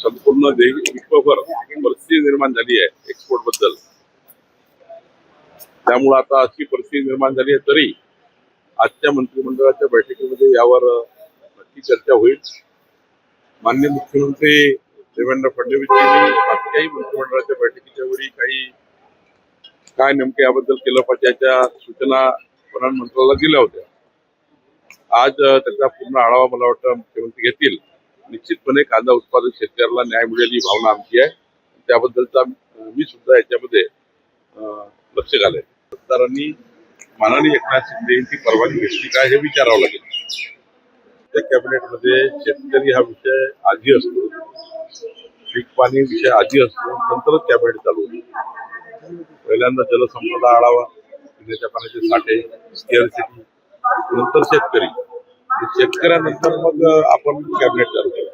संपूर्ण विश्वभर परिस्थिती निर्माण झाली आहे एक्सपोर्ट बद्दल. त्यामुळे आता अशी परिस्थिती निर्माण झाली आहे, तरी आजच्या मंत्रिमंडळाच्या बैठकीमध्ये यावर नक्की चर्चा होईल. माननीय मुख्यमंत्री देवेंद्र फडणवीस यांनी मागच्याही मंत्रिमंडळाच्या बैठकीच्या वेळी काय नेमके याबद्दल केलं पाहिजे याच्या सूचना प्रधानमंत्र्याला दिल्या होत्या. आज त्याचा पूर्ण आढावा मला वाटतं मुख्यमंत्री घेतील. निश्चितपणे कांदा उत्पादक शेतकऱ्याला न्याय मिळेल ही भावना आमची आहे. त्याबद्दलचा मी सुद्धा याच्यामध्ये लक्ष घालेन. सरकारांनी माननीय एकनाथ शिंदे यांची परवानगी घेतली काय हे विचारावं लागेल. त्या कॅबिनेटमध्ये शेतकरी हा विषय आधी असतो, पीक पाणी विषय आधी असतो, नंतरच कॅबिनेट चालू होतो. पहिल्यांदा जलसंपदा आढावा, पिण्याच्या पाण्याचे साठे, स्केअरसिटी, नंतर शेतकरी, शेतकऱ्यानंतर मग आपण कॅबिनेट चालू केलं.